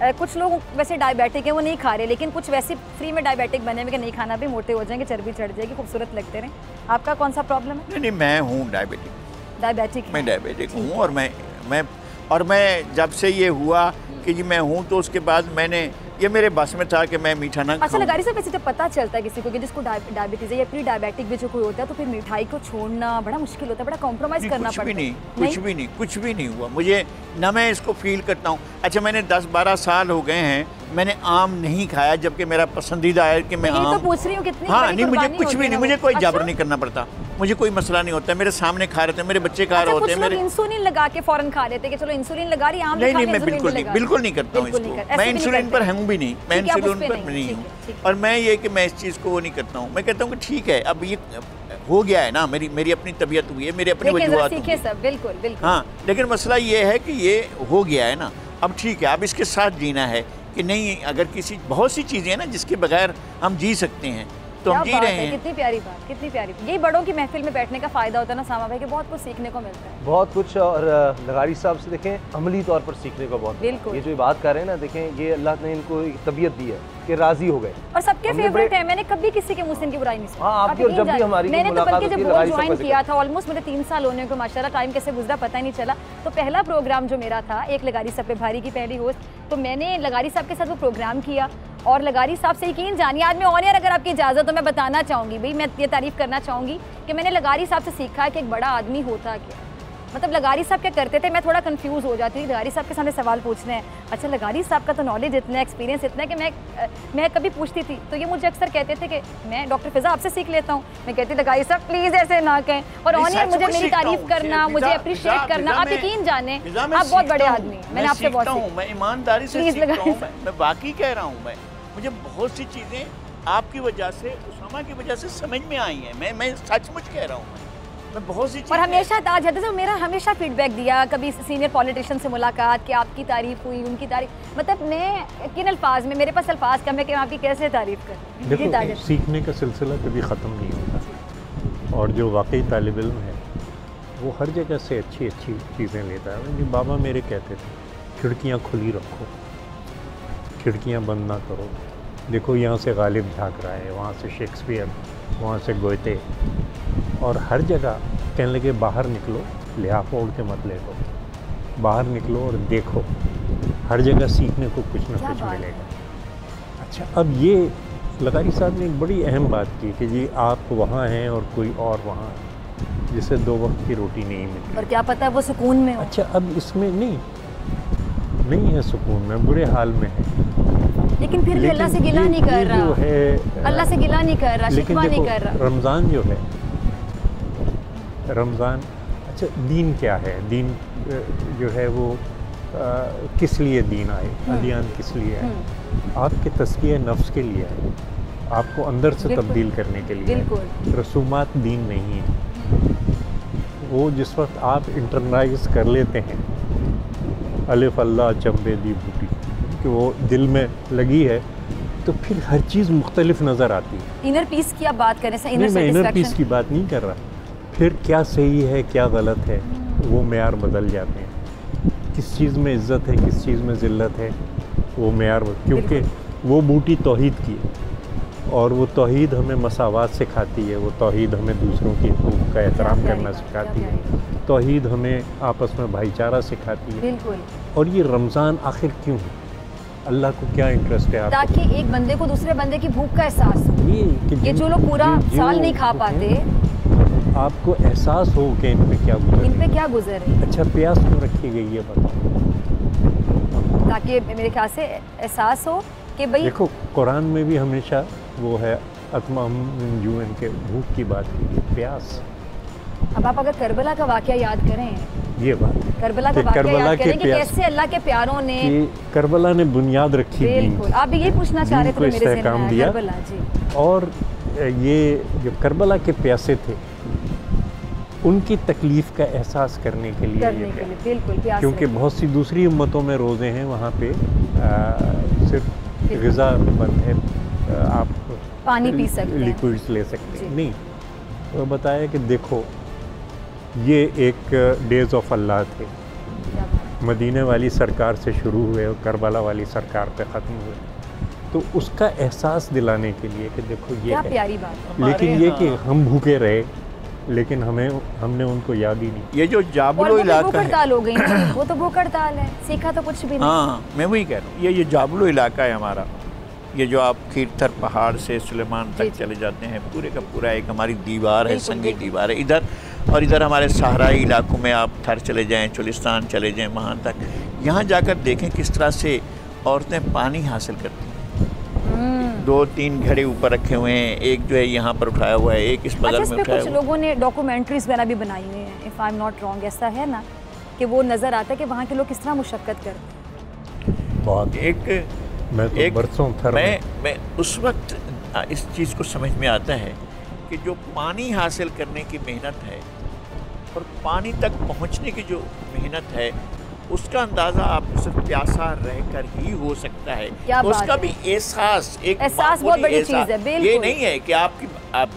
कुछ लोग वैसे डायबिटिक हैं, वो नहीं खा रहे, लेकिन कुछ वैसे फ्री में डायबिटिक बने हुए कि नहीं खाना भी, मोटे हो जाएंगे, चर्बी चढ़ जाएगी, खूबसूरत लगते रहें। आपका कौन सा प्रॉब्लम है? नहीं, मैं हूँ डायबिटिक। मैं डायबिटिक हूँ, और मैं जब से ये हुआ कि जी मैं हूँ, तो उसके बाद मैंने, ये मेरे बस में था कि मैं मीठा ना खाऊं। अच्छा लगारी साहब, वैसे जब पता चलता है किसी को कि जिसको डायबिटीज है या प्री डायबिटिक भी जो कोई होता है, तो फिर मिठाई को छोड़ना बड़ा मुश्किल होता है, बड़ा कॉम्प्रोमाइज़ करना पड़ता है। कुछ भी नहीं हुआ मुझे, ना मैं इसको फील करता हूँ। अच्छा, मैंने 10-12 साल हो गए हैं, मैंने आम नहीं खाया, जबकि मेरा पसंदीदा है कि मैं आम। तो पूछ रही हूँ कितनी। हाँ, नहीं, मुझे कुछ भी नहीं, मुझे कोई जबर नहीं करना पड़ता, मुझे कोई मसला नहीं होता, मेरे सामने खा रहे थे, मेरे बच्चे खा रहे होते हैं। मेरे इंसुलिन लगा के फौरन खा लेते कि चलो इंसुलिन लगा रही, आम नहीं, मैं बिल्कुल नहीं करता हूँ इसको। मैं इंसुलिन पर हूँ भी नहीं, मैं इंसुलिन पर नहीं हूँ। और मैं ये कि मैं इस चीज़ को वो नहीं करता हूँ। मैं कहता हूँ कि ठीक है, अब ये हो गया है ना, मेरी अपनी तबीयत हुई है, मेरी अपनी वजूहात हुई है। बिल्कुल। हाँ, लेकिन मसला ये है कि ये हो गया है ना, अब ठीक है, अब इसके साथ जीना है कि नहीं। अगर बहुत सी चीज़ें हैं ना जिसके बगैर हम जी सकते हैं, तो हम जी रहे हैं। कितनी प्यारी बात, कितनी प्यारी। यही बड़ों की महफिल में बैठने का फ़ायदा होता है ना सामा भाई, कि बहुत कुछ सीखने को मिलता है, बहुत कुछ। और लगारी साहब से देखें, अमली तौर पर सीखने को बहुत। बिल्कुल। ये जो बात कर रहे हैं ना, देखें, ये अल्लाह ने इनको एक तबीयत दी है कि राजी हो गए, और सबके फेवरेट है। मैंने कभी किसी के मुँह से इनकी बुराई नहीं सुनी। हाँ, आपकी और जब भी हमारी मैंने तो बल्कि जब बोर्ड ज्वाइन किया था, ऑलमोस्ट मुझे 3 साल होने को, माशाल्लाह टाइम कैसे गुजरा पता ही नहीं चला। तो पहला प्रोग्राम जो मेरा था, एक लगारी साहब पे भारी की पहली होस्ट, तो मैंने लगारी साहब के साथ वो प्रोग्राम किया। और लगारी साहब से यकीन जानिए, आज मैं ऑन एयर अगर आपकी इजाज़त तो मैं बताना चाहूँगी भाई, मैं ये तारीफ़ करना चाहूँगी कि मैंने लगारी साहब से सीखा है कि एक बड़ा आदमी होता क्या। मतलब लगारी साहब क्या करते थे, मैं थोड़ा कंफ्यूज हो जाती थी, लगारी साहब के सामने सवाल पूछने हैं। अच्छा, लगारी साहब का तो नॉलेज इतना है, एक्सपीरियंस इतना है कि मैं कभी पूछती थी तो ये मुझे अक्सर कहते थे कि मैं डॉक्टर फिजा आपसे सीख लेता हूँ। मैं कहती लगारी साहब प्लीज़ ऐसे ना कहें, और ऑन एयर मुझे मेरी तारीफ करना, मुझे अप्रिशिएट करना। आप यकीन जाने, आप बहुत बड़े आदमी हैं, मैंने आपसे बहुत, मैं ईमानदारी से सीखता हूँ, मैं बाकी कह रहा हूँ। मुझे बहुत सी चीज़ें आपकी वजह से, उसामा की वजह से समझ में आई हैं। मैं सचमुच कह रहा हूँ, मैं बहुत सी चीज़ें। और हमेशा ताज है तो मेरा हमेशा फीडबैक दिया, कभी सीनियर पॉलिटिशियन से मुलाकात कि आपकी तारीफ हुई, उनकी तारीफ, मतलब मैं किन अल्फाज में, मेरे पास अल्फाज कम है कि मैं आपकी कैसे तारीफ करूँ। देखो, सीखने का सिलसिला कभी ख़त्म नहीं होता, और जो वाकई तालिब इल्म है वो हर जगह से अच्छी अच्छी चीज़ें लेता है। मेरे बाबा मेरे कहते थे, खिड़कियाँ खुली रखो, खिड़कियाँ बंद ना करो। देखो, यहाँ से गालिब झाँक रहा है, वहाँ से शेक्सपियर, वहाँ से गोयते, और हर जगह कहने लगे बाहर निकलो, लिहाफ ओढ़ के मत लेटो, बाहर निकलो और देखो, हर जगह सीखने को कुछ ना कुछ मिलेगा। अच्छा, अब ये लगारी साहब ने एक बड़ी अहम बात की कि जी आप वहाँ हैं और कोई और वहाँ है, जिसे 2 वक्त की रोटी नहीं मिलती, और क्या पता है वो सुकून में हो। अच्छा, अब इसमें नहीं है सुकून में, बुरे हाल में है, लेकिन फिर भी अल्लाह से गिला नहीं कर रहा, जो है अल्लाह से गिला नहीं कर रहा, शिकवा नहीं कर रहा। रमज़ान जो है, रमज़ान, अच्छा, दीन क्या है? दीन जो है वो किस लिए दीन आए, अदियान किस लिए आए? आपके तज़किया नफ्स के लिए आए, आपको अंदर से तब्दील करने के लिए आए। रसूमात दीन नहीं है। वो जिस वक्त आप इंटरनाइज कर लेते हैं, अलिफ अल्लाह चंबे दी बूटी, कि वो दिल में लगी है, तो फिर हर चीज़ मुख्तलिफ नज़र आती है। इनर पीस की आप बात करें, मैं इनर पीस की बात नहीं कर रहा। फिर क्या सही है क्या गलत है, वो मेयार बदल जाते हैं। किस चीज़ में इज़्ज़त है, किस चीज़ में ज़िल्लत है, वो मेयार, क्योंकि वो बूटी तौहीद की है, और वो तौहीद हमें मसावात सिखाती है, वो तौहीद हमें दूसरों के हुकूक का एहतराम करना सिखाती है, तौहीद हमें आपस में भाईचारा सिखाती है। बिल्कुल। और ये रमज़ान आखिर क्यों है? अल्लाह को क्या इंटरेस्ट है आपको? ताकि एक बंदे को दूसरे बंदे की भूख का एहसास हो। ये जो लोग पूरा साल नहीं खा पाते, आपको एहसास हो कि इन पे क्या गुजर है। अच्छा, प्यास क्यों रखी गई है बताओ? ताकि मेरे ख्याल से एहसास हो कि भाई, देखो, कुरान में भी हमेशा वो है, अतमम जुअन के, भूख की बात की है, प्यास। अब आप अगर करबला का वाक़या याद करें, ये बात करबला का वाक़या याद करें कि कैसे अल्लाह के प्यारों ने, करबला ने बुनियाद रखी। बिल्कुल, आप भी यही पूछना चाह रहे थे मेरे से, काम दिया। करबला जी। और ये जो करबला के प्यासे थे, उनकी तकलीफ़ का एहसास करने के लिए, बिल्कुल, क्योंकि बहुत सी दूसरी उम्मतों में रोज़े हैं, वहाँ पे सिर्फ ग़िज़ा बंद है, आप पानी पी सकते हैं, लिक्विड्स ले सकते हैं। नहीं, वो बताया कि देखो, ये एक डेज़ ऑफ अल्लाह थे, मदीने वाली सरकार से शुरू हुए और करबला वाली सरकार पे ख़त्म हुए, तो उसका एहसास दिलाने के लिए कि देखो ये क्या है। प्यारी बात है। लेकिन ये कि हम भूखे रहे, लेकिन हमने उनको याद ही नहीं। ये जो जाबलो इलाका भूख हड़ताल हो गई ना, वो तो भूख हड़ताल है, सीखा तो कुछ भी नहीं। हाँ, मैं वही कह रहा हूँ, ये जाबलो इलाका है हमारा। ये जो आप खीरथर पहाड़ से सुलेमान तक चले जाते हैं, पूरे का पूरा एक हमारी दीवार है, संगी दीवार है इधर। और इधर हमारे सहराई इलाकों में आप थर चले जाएं, चुलिस्तान चले जाएं, वहाँ तक यहाँ जाकर देखें किस तरह से औरतें पानी हासिल करती हैं। 2-3 घड़े ऊपर रखे हुए हैं, एक जो है यहाँ पर उठाया हुआ है, एक इस बगल में उठाया कुछ हुआ। लोगों ने डॉक्यूमेंट्रीज वगैरह भी बनाई हुई हैं, if I am not wrong, ऐसा है ना कि वो नज़र आता है कि वहाँ के लोग किस तरह मुशक्क़त करते हैं। बहुत मैं तो बरसों थर मैं उस वक्त इस चीज़ को समझ में आता है कि जो पानी हासिल करने की मेहनत है और पानी तक पहुंचने की जो मेहनत है, उसका अंदाज़ा आपको सिर्फ प्यासा रहकर ही हो सकता है। क्या तो उसका बात भी एहसास बहुत बड़ी चीज़ है। बिल्कुल, ये नहीं है कि आप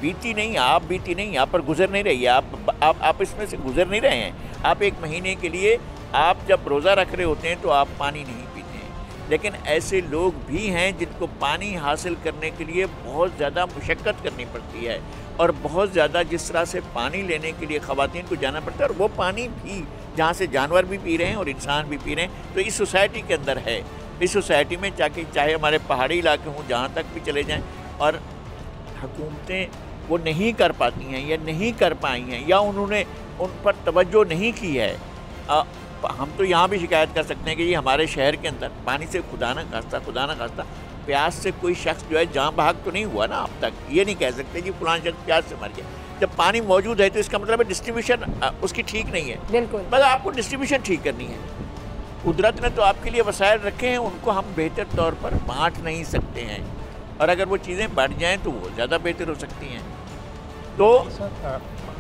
बीती नहीं, आप बीती नहीं, यहाँ पर गुजर नहीं रही, आप इसमें से गुजर नहीं रहे हैं। आप एक महीने के लिए आप जब रोज़ा रख रहे होते हैं तो आप पानी नहीं पीते हैं, लेकिन ऐसे लोग भी हैं जिनको पानी हासिल करने के लिए बहुत ज़्यादा मुशक्क़त करनी पड़ती है और बहुत ज़्यादा जिस तरह से पानी लेने के लिए ख़वातीन को जाना पड़ता है, और वो पानी भी जहाँ से जानवर भी पी रहे हैं और इंसान भी पी रहे हैं। तो इस सोसाइटी के अंदर है, इस सोसाइटी में चाहे हमारे पहाड़ी इलाके हों, जहाँ तक भी चले जाएं, और हुकूमतें वो नहीं कर पाती हैं या नहीं कर पाई हैं या उन्होंने उन पर तवज्जो नहीं की है। हम तो यहाँ भी शिकायत कर सकते हैं कि ये हमारे शहर के अंदर पानी से खुदा न खास्ता प्यास से कोई शख्स जो है जान बहक तो नहीं हुआ ना अब तक। ये नहीं कह सकते कि फलां शख्स प्यास से मर गया। जब पानी मौजूद है तो इसका मतलब है डिस्ट्रीब्यूशन उसकी ठीक नहीं है। बिल्कुल, मगर आपको डिस्ट्रीब्यूशन ठीक करनी है। कुदरत ने तो आपके लिए वसाइल रखे हैं, उनको हम बेहतर तौर पर बांट नहीं सकते हैं, और अगर वो चीज़ें बढ़ जाएँ तो वो ज़्यादा बेहतर हो सकती हैं। तो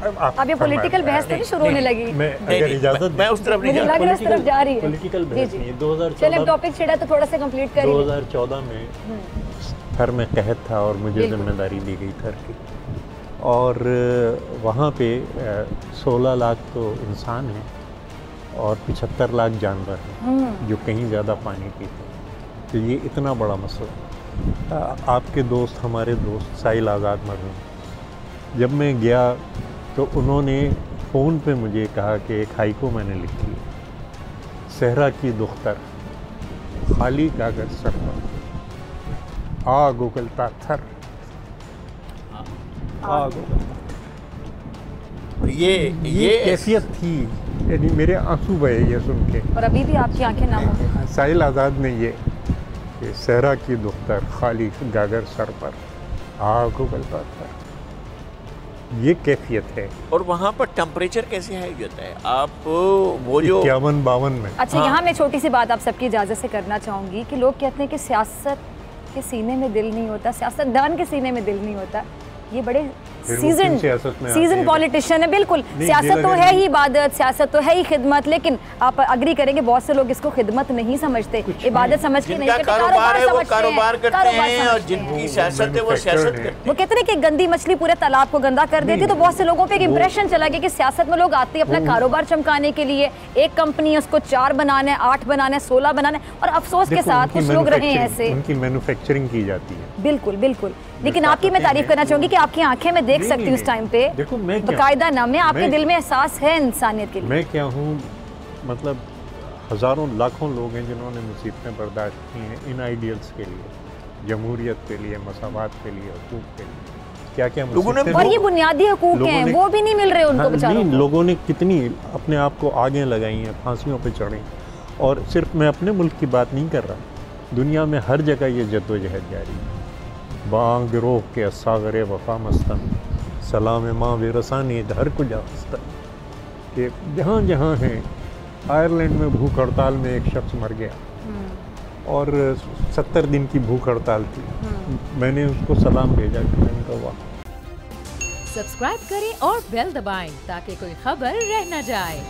अब ये पॉलिटिकल बहस तो नहीं शुरू होने लगी। अगर इजाजत मैं उस तरफ नहीं लग रहा है उस तरफ जा रही है। पॉलिटिकल बहस नहीं है। 2014 चलिए टॉपिक छिड़ा तो थोड़ा सा कंप्लीट करें। 2014 में थर में कहत था और मुझे जिम्मेदारी दी गई थर की, और वहाँ पे 16 लाख तो इंसान हैं और 75 लाख जानवर हैं जो कहीं ज़्यादा पानी पीते हैं। तो ये इतना बड़ा मसला। आपके दोस्त, हमारे दोस्त साहिल आज़ाद मरहूम, जब मैं गया तो उन्होंने फ़ोन पे मुझे कहा कि एक हाइको मैंने लिखी है, सहरा की दुख्तर खाली कागज सर पर आग उगलता थर, आग उगलता। ये कैफियत थी, यानी मेरे आंसू बहे ये सुन के। और अभी भी आपकी आंखें नम हो। साहिल आज़ाद ने ये कि सहरा की दुख्तर खाली गागर सर पर आग उगलता थर, ये कैफियत है। और वहाँ पर टेम्परेचर कैसे हाई होता है? आप वो जो 51-52 में। अच्छा, यहाँ मैं छोटी सी बात आप सबकी इजाज़त से करना चाहूँगी कि लोग कहते हैं कि सियासत के सीने में दिल नहीं होता, सियासतदान के सीने में दिल नहीं होता। ये बड़े सीजन पॉलिटिशियन है। बिल्कुल, सियासत तो है ही इबादत, सियासत तो है ही खिदमत, लेकिन आप अग्री करेंगे बहुत से लोग इसको खिदमत नहीं समझते, इबादत समझ के नहीं करते, कारोबार है वो कारोबार करते हैं, और जिनकी सियासत है वो सियासत करते हैं। वो कहते हैं कि गंदी मछली पूरे तालाब को गंदा कर देती है। तो बहुत से लोगों पे एक इंप्रेशन चला गया कि सियासत में लोग आते हैं अपना कारोबार चमकाने के लिए, एक कंपनी है उसको 4 बनाना है, 8 बनाना है, 16 बनाना है, और अफसोस के साथ कुछ लोग रहे हैं ऐसे, उनकी मैन्युफैक्चरिंग की जाती है। बिल्कुल बिल्कुल। लेकिन आपकी मैं तारीफ करना चाहूंगी कि आपकी आंखें मैं देख सकती हूँ उस टाइम पे, बाकायदा नाम है, आपके दिल में एहसास है इंसानियत के लिए। मैं क्या हूँ, मतलब हज़ारों लाखों लोग हैं जिन्होंने मुसीबतें बर्दाश्त की हैं इन आइडियल्स के लिए, जमहूरियत के लिए, मसावात के लिए, हुकूक के लिए, क्या क्या मुसीबतें। और ये बुनियादी हुकूक हैं, वो भी नहीं मिल रहे उनको बेचारों को। लोगों ने कितनी अपने आप को आगे लगाई हैं, फांसियों पे चढ़े। और सिर्फ मैं अपने मुल्क की बात नहीं कर रहा, दुनिया में हर जगह ये जद्दोजहद जारी है। बांग रोह के सागरे वफा मस्तन सलाम माँ बेरसानी हर को जास्तन, कि जहाँ जहाँ हैं। आयरलैंड में भूख हड़ताल में एक शख्स मर गया और 70 दिन की भूख हड़ताल थी। मैंने उसको सलाम भेजा कि मैंने कहा वाह। सब्सक्राइब करें और बेल दबाएं ताकि कोई खबर रह न जाए।